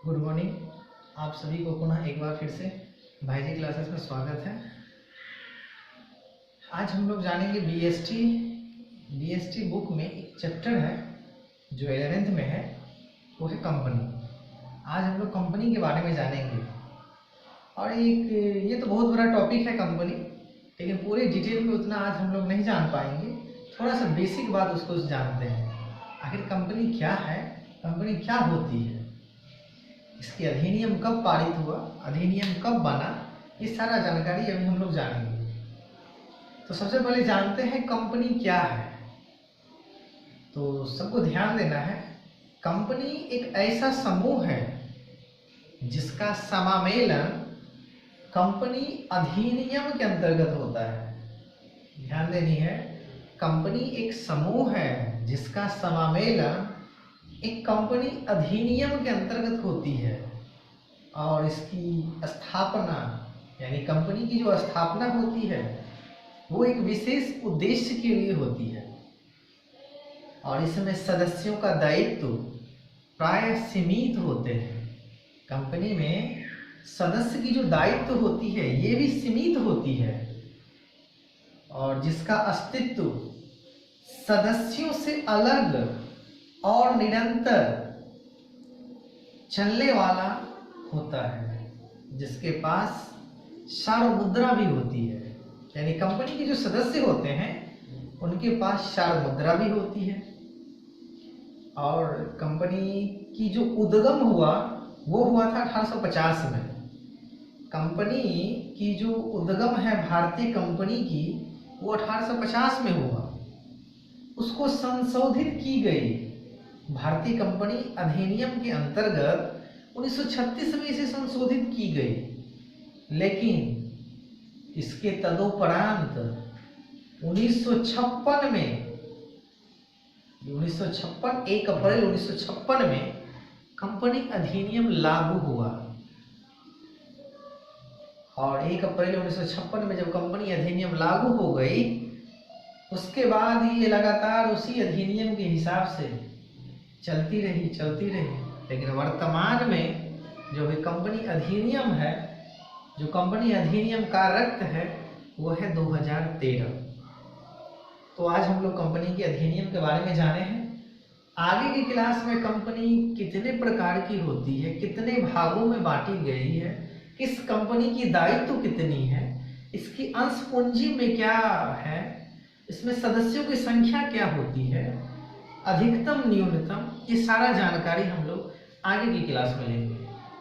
Good morning. आप सभी को पुनः एक बार फिर से भाई जी क्लासेस में स्वागत है। आज हम लोग जानेंगे बीएसटी बुक में एक चैप्टर है जो 11th में है, वो है कंपनी। आज हम लोग कंपनी के बारे में जानेंगे और ये तो बहुत बड़ा टॉपिक है कंपनी, लेकिन पूरे डिटेल में उतना आज हम लोग नहीं जान पाएंगे। थोड़ा सा बेसिक बात उसको जानते हैं। आखिर कंपनी क्या है, कंपनी क्या होती है, इसकी अधिनियम कब पारित हुआ, अधिनियम कब बना, ये सारा जानकारी अभी हम लोग जानेंगे। तो सबसे पहले जानते हैं कंपनी क्या है। तो सबको ध्यान देना है, कंपनी एक ऐसा समूह है जिसका समामेलन कंपनी अधिनियम के अंतर्गत होता है। ध्यान देनी है, कंपनी एक समूह है जिसका समामेलन एक कंपनी अधिनियम के अंतर्गत होती है और इसकी स्थापना यानी कंपनी की जो स्थापना होती है वो एक विशेष उद्देश्य के लिए होती है और इसमें सदस्यों का दायित्व प्राय सीमित होते हैं। कंपनी में सदस्य की जो दायित्व होती है ये भी सीमित होती है और जिसका अस्तित्व सदस्यों से अलग और निरंतर चलने वाला होता है, जिसके पास सार्वमुद्रा भी होती है। यानी कंपनी के जो सदस्य होते हैं उनके पास सार्वमुद्रा भी होती है और कंपनी की जो उद्गम हुआ वो हुआ था 1850 में। कंपनी की जो उद्गम है भारतीय कंपनी की वो 1850 में हुआ। उसको संशोधित की गई भारतीय कंपनी अधिनियम के अंतर्गत 1936 में इसे संशोधित की गई, लेकिन इसके तदुपरांत 1956 में 1 अप्रैल 1956 में कंपनी अधिनियम लागू हुआ और 1 अप्रैल 1956 में जब कंपनी अधिनियम लागू हो गई उसके बाद ये लगातार उसी अधिनियम के हिसाब से चलती रही। लेकिन वर्तमान में जो भी कंपनी अधिनियम है, जो कंपनी अधिनियम कार्यरत है वो है 2013। तो आज हम लोग कंपनी के अधिनियम के बारे में जाने हैं। आगे की क्लास में कंपनी कितने प्रकार की होती है, कितने भागों में बांटी गई है, किस कंपनी की दायित्व कितनी है, इसकी अंश पूंजी में क्या है, इसमें सदस्यों की संख्या क्या होती है, अधिकतम न्यूनतम, ये सारा जानकारी हम लोग आगे की क्लास में लेंगे।